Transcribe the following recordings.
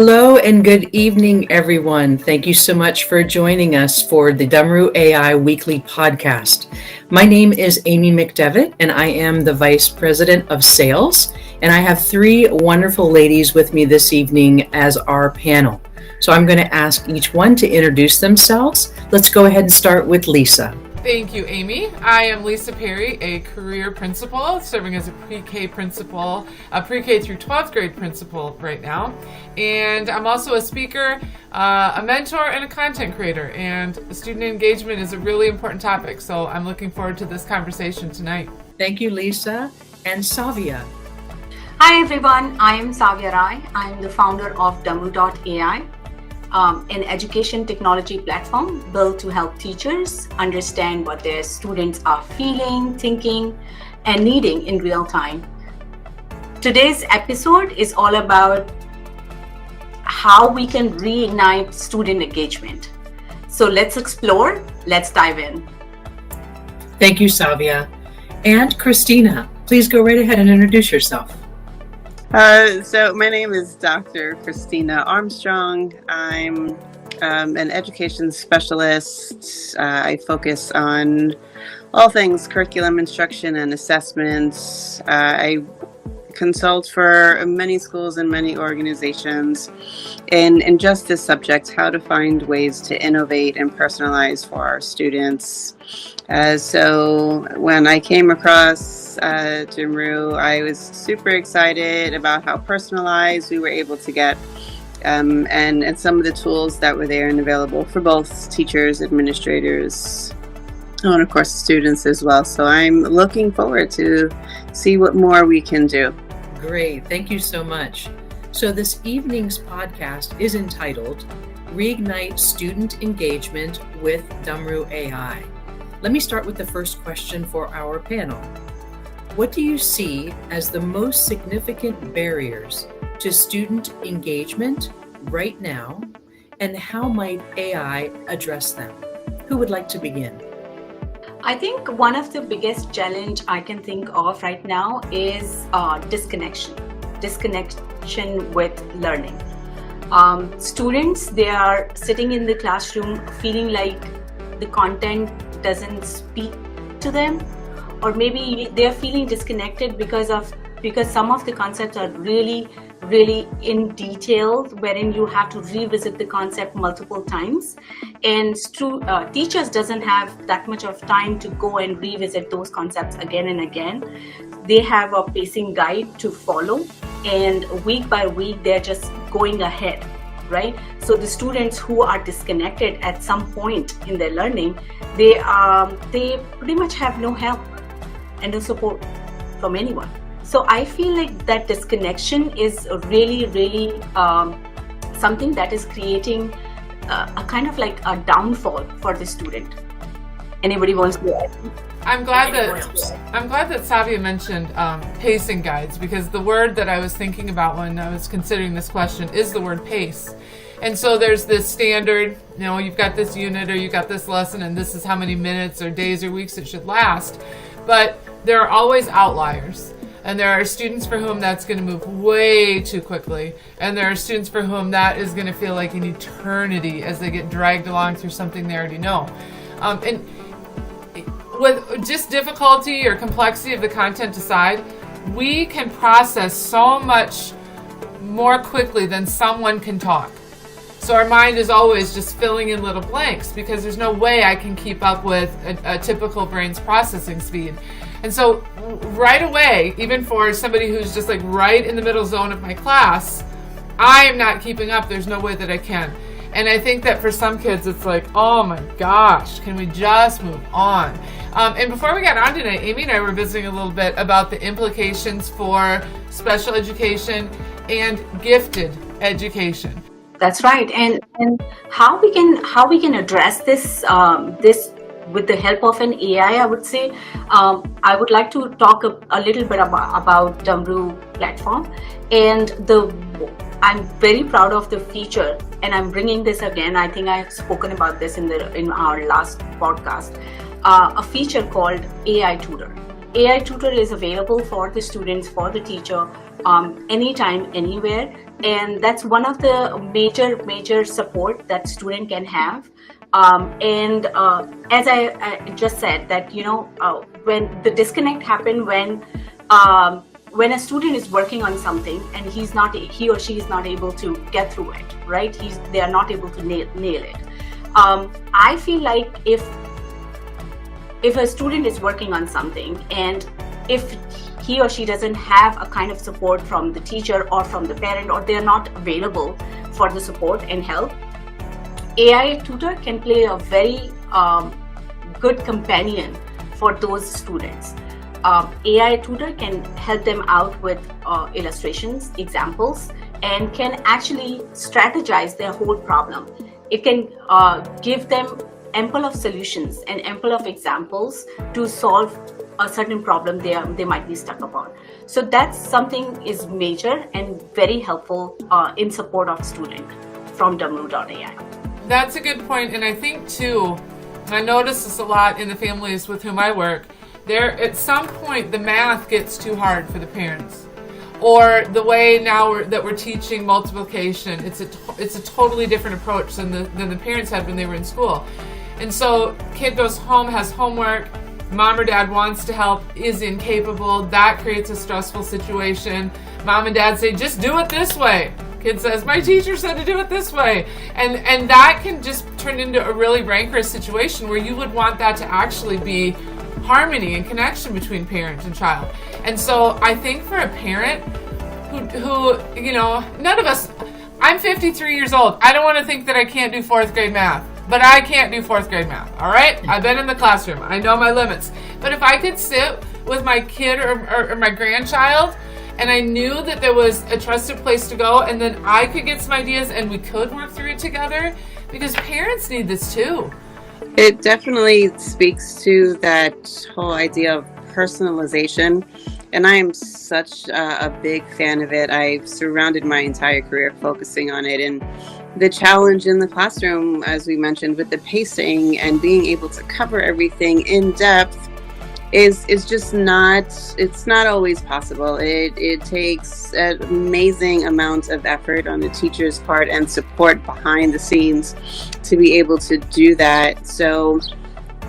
Hello and good evening, everyone. Thank you so much for joining us for the Dumroo.ai weekly podcast. My name is Amy McDevitt, and I am the Vice President of Sales. And I have three wonderful ladies with me this evening as our panel. So I'm going to ask each one to introduce themselves. Let's go ahead and start with Lisa. Thank you, Amy. I am Lisa Perry, a career principal, serving as a pre-K principal, a pre-K through 12th grade principal right now. And I'm also a speaker, a mentor, and a content creator. And student engagement is a really important topic, so I'm looking forward to this conversation tonight. Thank you, Lisa. And Savia. Hi, everyone. I am Savia Rai. I'm the founder of Dumroo.ai. An education technology platform built to help teachers understand what their students are feeling, thinking, and needing in real time. Today's episode is all about how we can reignite student engagement. So let's explore, let's dive in. Thank you, Savia. And Christina, please go right ahead and introduce yourself. So my name is Dr. Christina Armstrong. I'm an education specialist. I focus on all things curriculum instruction and assessments. I consult for many schools and many organizations in just this subject, how to find ways to innovate and personalize for our students. So when I came across Dumroo, I was super excited about how personalized we were able to get and some of the tools that were there and available for both teachers, administrators, and of course students as well. So I'm looking forward to see what more we can do. Great. Thank you so much. So this evening's podcast is entitled Reignite Student Engagement with Dumroo.ai. Let me start with the first question for our panel. What do you see as the most significant barriers to student engagement right now, and how might AI address them? Who would like to begin? I think one of the biggest challenge I can think of right now is disconnection with learning. Students, they are sitting in the classroom feeling like the content doesn't speak to them, or maybe they're feeling disconnected because some of the concepts are really in detail, wherein you have to revisit the concept multiple times, and teachers doesn't have that much of time to go and revisit those concepts again and again. They have a pacing guide to follow, and week by week they're just going ahead, right? So the students who are disconnected at some point in their learning, they pretty much have no help and no support from anyone. So I feel like that disconnection is really something that is creating a kind of like a downfall for the student. Anybody wants to add? I'm glad that Savia mentioned pacing guides, because the word that I was thinking about when I was considering this question is the word pace. And so there's this standard, you've got this unit or you've got this lesson and this is how many minutes or days or weeks it should last. But there are always outliers. And there are students for whom that's going to move way too quickly. And there are students for whom that is going to feel like an eternity as they get dragged along through something they already know. And with just difficulty or complexity of the content aside, we can process so much more quickly than someone can talk. So our mind is always just filling in little blanks because there's no way I can keep up with a typical brain's processing speed. And so right away, even for somebody who's just like right in the middle zone of my class, I am not keeping up. There's no way that I can. And I think that for some kids, it's like, oh my gosh, can we just move on? And before we got on tonight, Amy and I were visiting a little bit about the implications for special education and gifted education. That's right, and how we can address this with the help of an AI, I would say. I would like to talk a little bit about Dumroo platform, and I'm very proud of the feature, and I'm bringing this again. I think I've spoken about this in our last podcast. A feature called AI Tutor. AI tutor is available for the students, for the teacher, anytime, anywhere. And that's one of the major support that student can have. As I just said, that when the disconnect happen, when a student is working on something and he or she is not able to get through it, right? They are not able to nail it. I feel like if a student is working on something and if he or she doesn't have a kind of support from the teacher or from the parent, or they're not available for the support and help, AI tutor can play a very good companion for those students. AI tutor can help them out with illustrations, examples, and can actually strategize their whole problem. It can give them ample of solutions and ample of examples to solve a certain problem they might be stuck upon. So that's something is major and very helpful in support of student from Dumroo.ai. That's a good point, and I think too, I notice this a lot in the families with whom I work. There, at some point, the math gets too hard for the parents, or the way now that we're teaching multiplication, it's a totally different approach than the parents had when they were in school. And so, kid goes home, has homework, mom or dad wants to help, is incapable. That creates a stressful situation. Mom and dad say, just do it this way. Kid says, my teacher said to do it this way. And that can just turn into a really rancorous situation where you would want that to actually be harmony and connection between parent and child. And so I think for a parent who none of us, I'm 53 years old. I don't want to think that I can't do 4th grade math. But I can't do 4th grade math, all right? I've been in the classroom. I know my limits. But if I could sit with my kid or my grandchild and I knew that there was a trusted place to go and then I could get some ideas and we could work through it together, because parents need this too. It definitely speaks to that whole idea of personalization. And I am such a big fan of it. I've surrounded my entire career focusing on it. And the challenge in the classroom, as we mentioned, with the pacing and being able to cover everything in depth is just not always possible. It takes an amazing amount of effort on the teacher's part and support behind the scenes to be able to do that. So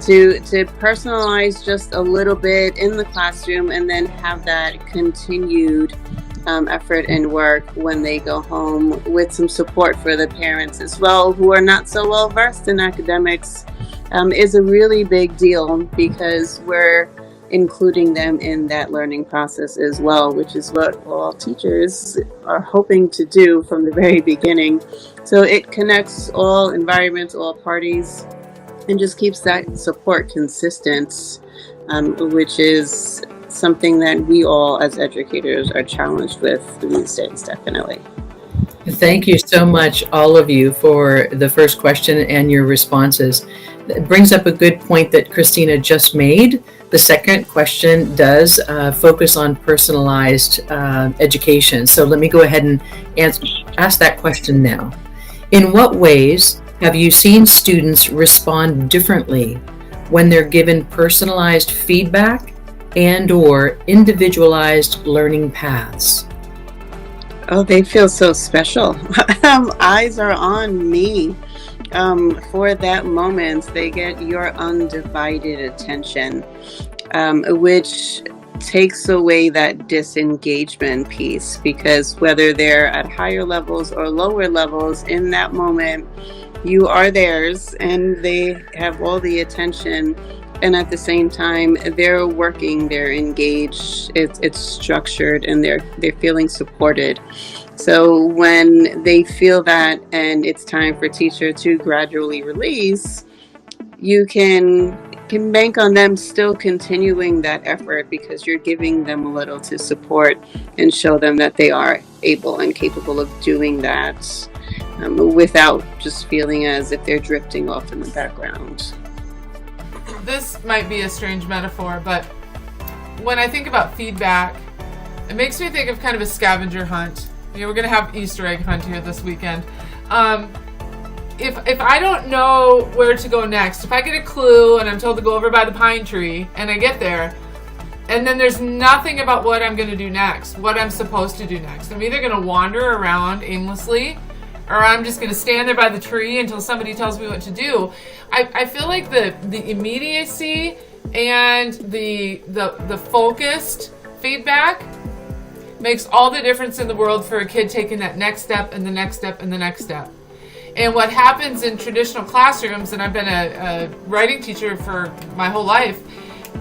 to personalize just a little bit in the classroom and then have that continued effort and work when they go home with some support for the parents as well, who are not so well versed in academics, is a really big deal, because we're including them in that learning process as well, which is what all teachers are hoping to do from the very beginning. So it connects all environments, all parties, and just keeps that support consistent, which is something that we all as educators are challenged with these days, definitely. Thank you so much, all of you, for the first question and your responses. It brings up a good point that Christina just made. The second question does focus on personalized education. So let me go ahead and ask that question now. In what ways have you seen students respond differently when they're given personalized feedback and/or individualized learning paths? Oh, they feel so special. Eyes are on me. For that moment, they get your undivided attention, which takes away that disengagement piece, because whether they're at higher levels or lower levels, in that moment, you are theirs and they have all the attention. And at the same time, they're working, they're engaged, it's structured, and they're feeling supported. So when they feel that and it's time for teacher to gradually release, you can bank on them still continuing that effort, because you're giving them a little to support and show them that they are able and capable of doing that, without just feeling as if they're drifting off in the background. This might be a strange metaphor, but when I think about feedback, it makes me think of kind of a scavenger hunt. We're going to have Easter egg hunt here this weekend. If I don't know where to go next, if I get a clue and I'm told to go over by the pine tree and I get there And then there's nothing about what I'm going to do next, what I'm supposed to do next. I'm either going to wander around aimlessly, or I'm just going to stand there by the tree until somebody tells me what to do. I feel like the immediacy and the focused feedback makes all the difference in the world for a kid taking that next step and the next step and the next step. And what happens in traditional classrooms, and I've been a writing teacher for my whole life,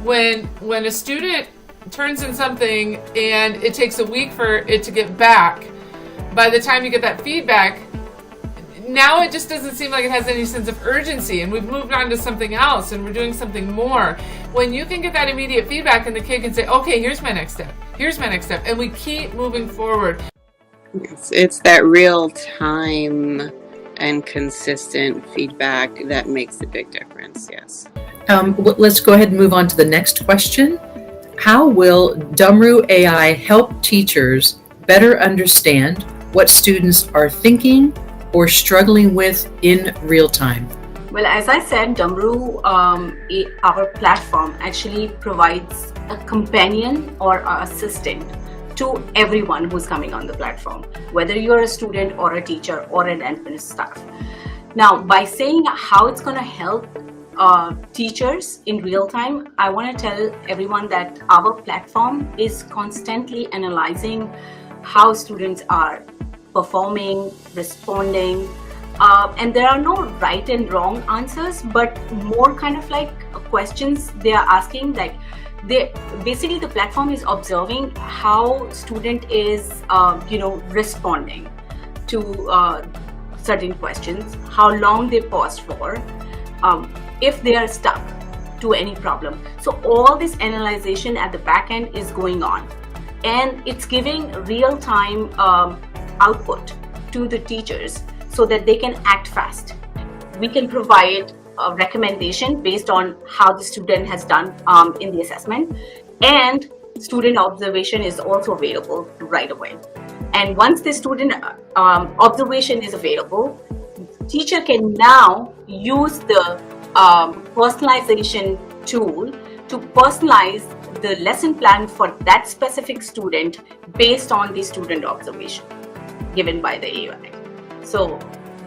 when a student turns in something and it takes a week for it to get back, by the time you get that feedback, now it just doesn't seem like it has any sense of urgency, and we've moved on to something else and we're doing something more. When you can get that immediate feedback and the kid can say, okay, here's my next step, and we keep moving forward. It's that real time and consistent feedback that makes a big difference, yes. Let's go ahead and move on to the next question. How will Dumroo.ai help teachers better understand what students are thinking or struggling with in real time? Well, as I said, Dumroo, our platform, actually provides a companion or an assistant to everyone who's coming on the platform, whether you're a student or a teacher or an admin staff. Now, by saying how it's going to help teachers in real time, I want to tell everyone that our platform is constantly analyzing how students are performing, responding, and there are no right and wrong answers, but more kind of like questions they are asking. Like basically the platform is observing how student is responding to certain questions, how long they paused for, if they are stuck to any problem. So all this analyzation at the back end is going on, and it's giving real-time output to the teachers so that they can act fast. We can provide a recommendation based on how the student has done in the assessment, and student observation is also available right away. And once the student observation is available, teacher can now use the personalization tool to personalize the lesson plan for that specific student based on the student observation given by the AI. So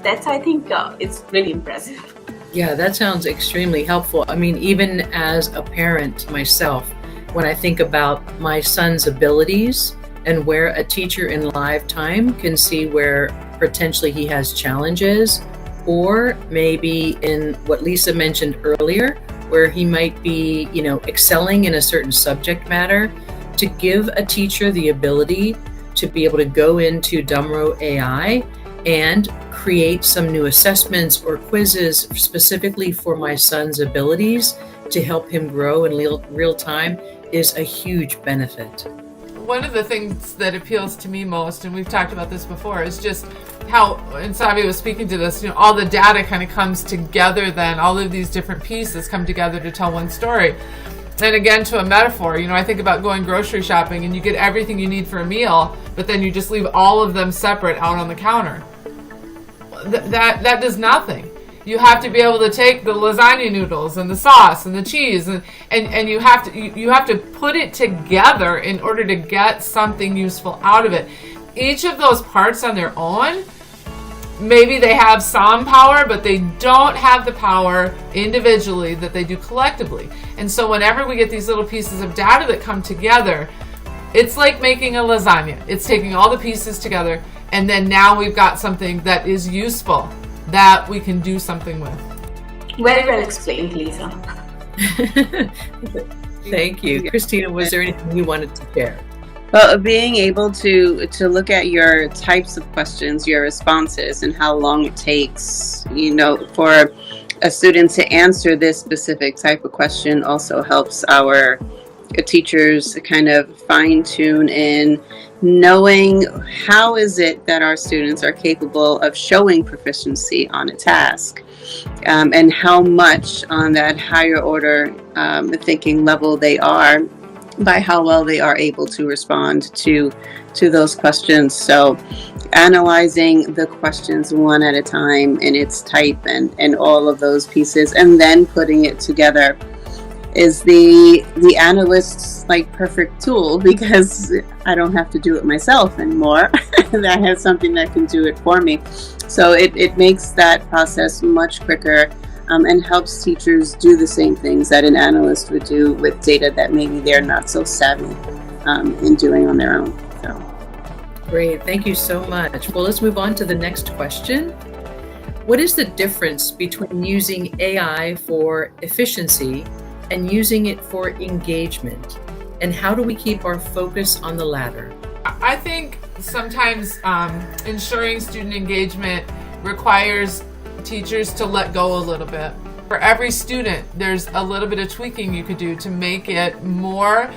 that's, I think, it's really impressive. Yeah, that sounds extremely helpful. I mean, even as a parent myself, when I think about my son's abilities and where a teacher in live time can see where potentially he has challenges, or maybe in what Lisa mentioned earlier, where he might be, excelling in a certain subject matter, to give a teacher the ability to be able to go into Dumroo.ai and create some new assessments or quizzes specifically for my son's abilities to help him grow in real time is a huge benefit. One of the things that appeals to me most, and we've talked about this before, is just how, and Savi was speaking to this, all the data kind of comes together then, all of these different pieces come together to tell one story. And again, to a metaphor, I think about going grocery shopping and you get everything you need for a meal, but then you just leave all of them separate out on the counter. That does nothing. You have to be able to take the lasagna noodles and the sauce and the cheese and you have to put it together in order to get something useful out of it. Each of those parts on their own, maybe they have some power, but they don't have the power individually that they do collectively. And so whenever we get these little pieces of data that come together, it's like making a lasagna. It's taking all the pieces together, and then now we've got something that is useful, that we can do something with. Very well explained, Lisa. Thank you. Christina, was there anything you wanted to share? Well, being able to look at your types of questions, your responses, and how long it takes, for a student to answer this specific type of question also helps our teachers kind of fine-tune in knowing how is it that our students are capable of showing proficiency on a task, and how much on that higher order thinking level they are by how well they are able to respond to those questions. So analyzing the questions one at a time in its type and all of those pieces, and then putting it together is the analyst's like perfect tool, because I don't have to do it myself anymore. I have something that can do it for me. So it makes that process much quicker, and helps teachers do the same things that an analyst would do with data that maybe they're not so savvy in doing on their own. So. Great, thank you so much. Well, let's move on to the next question. What is the difference between using AI for efficiency and using it for engagement? And how do we keep our focus on the latter? I think sometimes ensuring student engagement requires teachers to let go a little bit. For every student, there's a little bit of tweaking you could do to make it more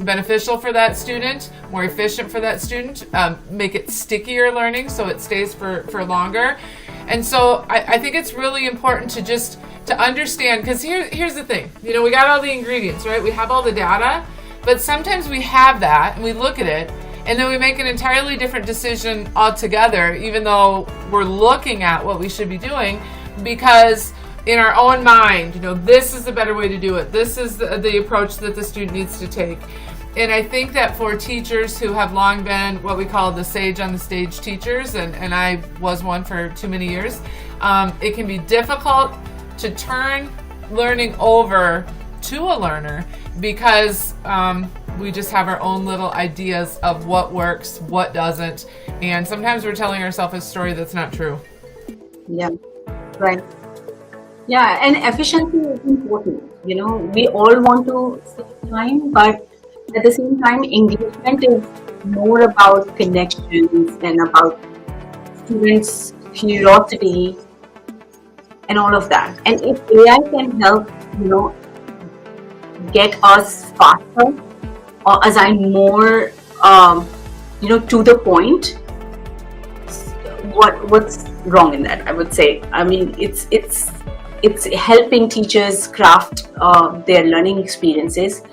beneficial for that student, more efficient for that student, make it stickier learning so it stays for longer. And so I think it's really important to understand, because here's the thing, we got all the ingredients, right? We have all the data, but sometimes we have that and we look at it and then we make an entirely different decision altogether, even though we're looking at what we should be doing, because in our own mind, this is the better way to do it. This is the approach that the student needs to take. And I think that for teachers who have long been what we call the sage on the stage teachers, and I was one for too many years, it can be difficult to turn learning over to a learner, because we just have our own little ideas of what works, what doesn't, and sometimes we're telling ourselves a story that's not true. Yeah, right. Yeah, and efficiency is important. We all want to save time, but at the same time, engagement is more about connections and about students' curiosity and all of that. And if AI can help, get us faster or assign more, to the point, what's wrong in that? I would say. I mean, it's helping teachers craft their learning experiences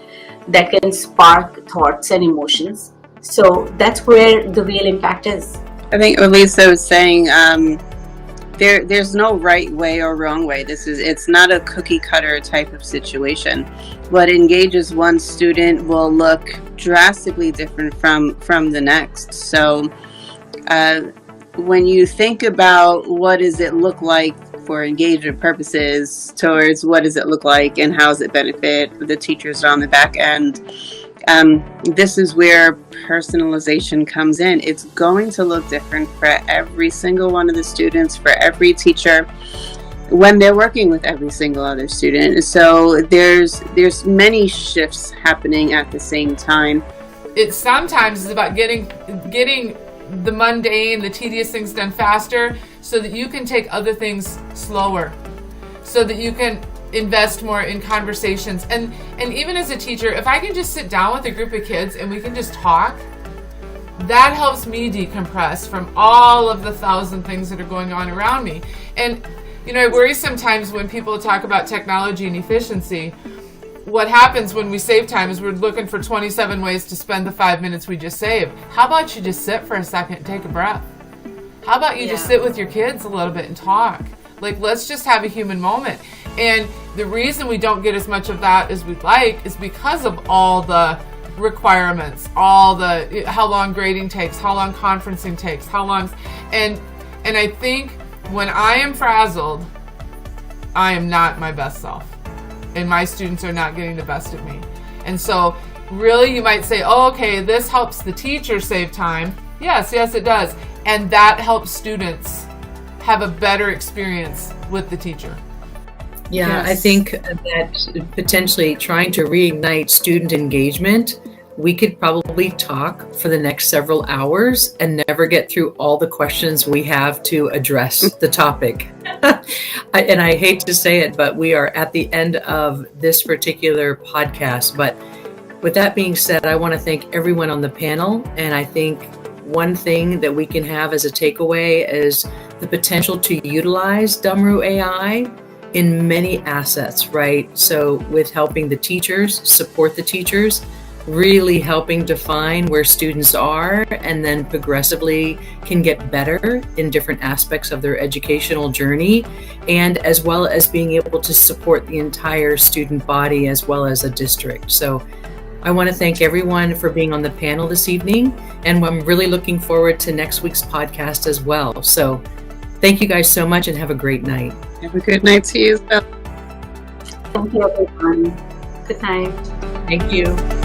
that can spark thoughts and emotions. So that's where the real impact is. I think Elisa was saying there's no right way or wrong way. It's not a cookie cutter type of situation. What engages one student will look drastically different from the next. So when you think about what does it look like for engagement purposes towards what does it look like and how does it benefit the teachers on the back end, this is where personalization comes in. It's going to look different for every single one of the students, for every teacher, when they're working with every single other student. So there's many shifts happening at the same time. It sometimes is about getting the mundane, the tedious things done faster, so that you can take other things slower, so that you can invest more in conversations. And even as a teacher, if I can just sit down with a group of kids and we can just talk, that helps me decompress from all of the 1,000 things that are going on around me. And I worry sometimes when people talk about technology and efficiency. What happens when we save time is we're looking for 27 ways to spend the 5 minutes we just saved. How about you just sit for a second and take a breath? How about you just sit with your kids a little bit and talk? Let's just have a human moment. And the reason we don't get as much of that as we'd like is because of all the requirements, all the how long grading takes, how long conferencing takes, and I think when I am frazzled, I am not my best self. And my students are not getting the best of me. And so really you might say, oh, okay, this helps the teacher save time. Yes, it does. And that helps students have a better experience with the teacher. Yeah, yes. I think that potentially trying to reignite student engagement, we could probably talk for the next several hours and never get through all the questions we have to address the topic. And I hate to say it, but we are at the end of this particular podcast. But with that being said, I want to thank everyone on the panel. And I think one thing that we can have as a takeaway is the potential to utilize Dumroo.ai in many assets, right? So with helping the teachers, support the teachers, really helping define where students are and then progressively can get better in different aspects of their educational journey, and as well as being able to support the entire student body as well as a district. So I want to thank everyone for being on the panel this evening, and I'm really looking forward to next week's podcast as well. So thank you guys so much and have a great night. Have a good night to you. Thank you, everyone. Good night. Thank you.